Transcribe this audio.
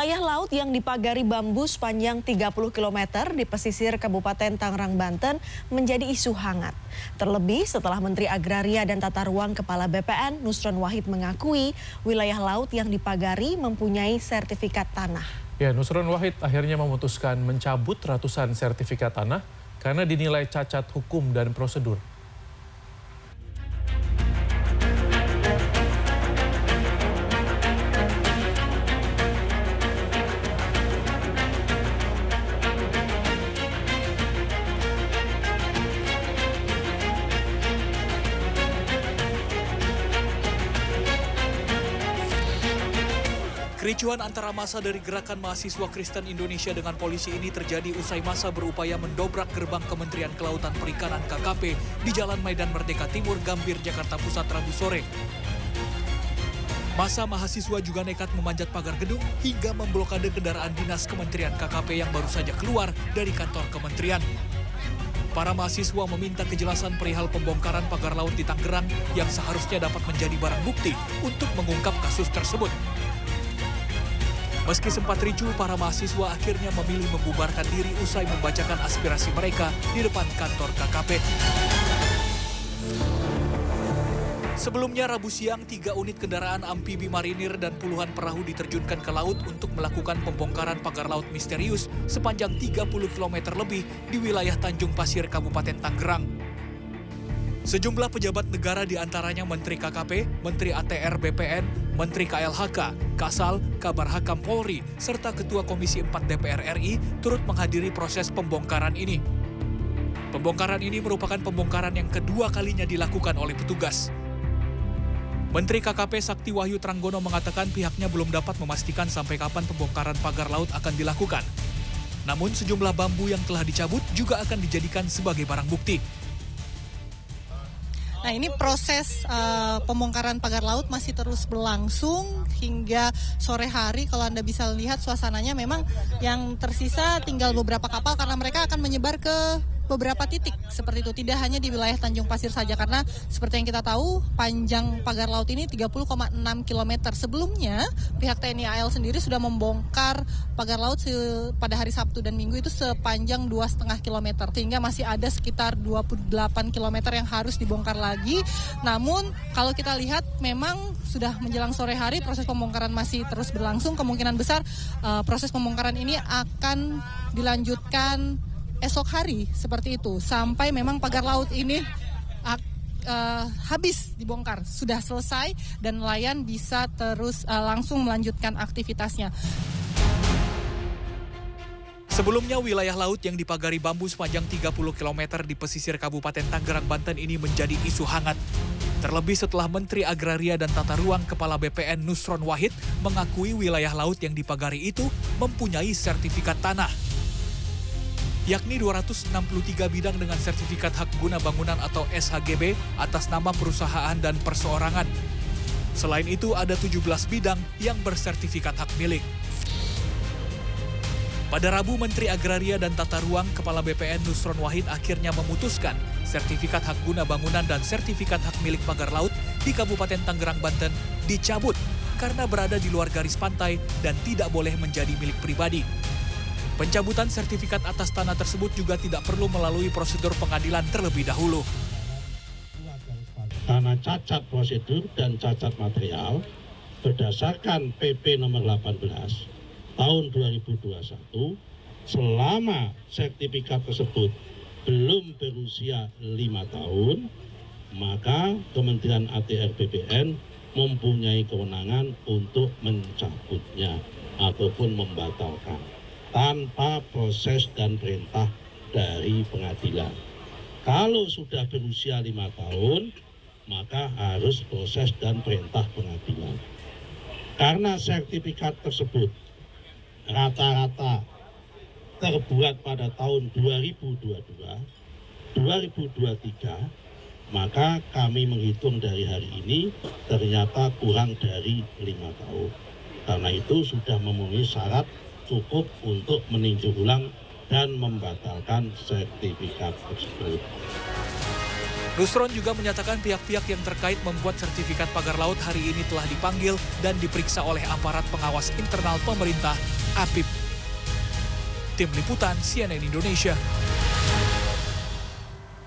Wilayah laut yang dipagari bambu sepanjang 30 km di pesisir Kabupaten Tangerang, Banten menjadi isu hangat. Terlebih setelah Menteri Agraria dan Tata Ruang Kepala BPN Nusron Wahid mengakui wilayah laut yang dipagari mempunyai sertifikat tanah. Ya, Nusron Wahid akhirnya memutuskan mencabut ratusan sertifikat tanah karena dinilai cacat hukum dan prosedur. Kericuhan antara massa dari Gerakan Mahasiswa Kristen Indonesia dengan polisi ini terjadi usai massa berupaya mendobrak gerbang Kementerian Kelautan Perikanan KKP di Jalan Medan Merdeka Timur, Gambir, Jakarta Pusat, Rabu sore. Massa mahasiswa juga nekat memanjat pagar gedung hingga memblokade kendaraan dinas Kementerian KKP yang baru saja keluar dari kantor kementerian. Para mahasiswa meminta kejelasan perihal pembongkaran pagar laut di Tangerang yang seharusnya dapat menjadi barang bukti untuk mengungkap kasus tersebut. Meski sempat ricuh, para mahasiswa akhirnya memilih membubarkan diri usai membacakan aspirasi mereka di depan kantor KKP. Sebelumnya Rabu siang, 3 unit kendaraan amfibi marinir dan puluhan perahu diterjunkan ke laut untuk melakukan pembongkaran pagar laut misterius sepanjang 30 km lebih di wilayah Tanjung Pasir, Kabupaten Tangerang. Sejumlah pejabat negara diantaranya Menteri KKP, Menteri ATR BPN, Menteri KLHK, Kasal, Kabar Hakam Polri, serta Ketua Komisi 4 DPR RI turut menghadiri proses pembongkaran ini. Pembongkaran ini merupakan pembongkaran yang kedua kalinya dilakukan oleh petugas. Menteri KKP Sakti Wahyu Tranggono mengatakan pihaknya belum dapat memastikan sampai kapan pembongkaran pagar laut akan dilakukan. Namun sejumlah bambu yang telah dicabut juga akan dijadikan sebagai barang bukti. Nah, ini proses pembongkaran pagar laut masih terus berlangsung hingga sore hari. Kalau Anda bisa lihat suasananya memang yang tersisa tinggal beberapa kapal karena mereka akan menyebar ke beberapa titik seperti itu. Tidak hanya di wilayah Tanjung Pasir saja karena seperti yang kita tahu panjang pagar laut ini 30,6 km. Sebelumnya pihak TNI AL sendiri sudah membongkar pagar laut pada hari Sabtu dan Minggu itu sepanjang 2,5 km. Sehingga masih ada sekitar 28 km yang harus dibongkar lagi. Namun kalau kita lihat memang sudah menjelang sore hari proses pembongkaran masih terus berlangsung. Kemungkinan besar proses pembongkaran ini akan dilanjutkan esok hari seperti itu sampai memang pagar laut ini habis dibongkar, sudah selesai dan nelayan bisa terus langsung melanjutkan aktivitasnya. Sebelumnya wilayah laut yang dipagari bambu sepanjang 30 km di pesisir Kabupaten Tangerang, Banten ini menjadi isu hangat. Terlebih setelah Menteri Agraria dan Tata Ruang Kepala BPN Nusron Wahid mengakui wilayah laut yang dipagari itu mempunyai sertifikat tanah, yakni 263 bidang dengan sertifikat hak guna bangunan atau SHGB atas nama perusahaan dan perseorangan. Selain itu ada 17 bidang yang bersertifikat hak milik. Pada Rabu, Menteri Agraria dan Tata Ruang Kepala BPN Nusron Wahid akhirnya memutuskan sertifikat hak guna bangunan dan sertifikat hak milik pagar laut di Kabupaten Tangerang, Banten dicabut karena berada di luar garis pantai dan tidak boleh menjadi milik pribadi. Pencabutan sertifikat atas tanah tersebut juga tidak perlu melalui prosedur pengadilan terlebih dahulu. Karena cacat prosedur dan cacat material berdasarkan PP nomor 18 tahun 2021, selama sertifikat tersebut belum berusia 5 tahun, maka Kementerian ATR BPN mempunyai kewenangan untuk mencabutnya ataupun membatalkan tanpa proses dan perintah dari pengadilan. Kalau sudah berusia 5 tahun, maka harus proses dan perintah pengadilan. Karena sertifikat tersebut rata-rata terbuat pada tahun 2022, 2023, maka kami menghitung dari hari ini ternyata kurang dari 5 tahun. Karena itu sudah memenuhi syarat cukup untuk meninjau ulang dan membatalkan sertifikat tersebut. Nusron juga menyatakan pihak-pihak yang terkait membuat sertifikat pagar laut hari ini telah dipanggil dan diperiksa oleh aparat pengawas internal pemerintah Apip. Tim Liputan CNN Indonesia.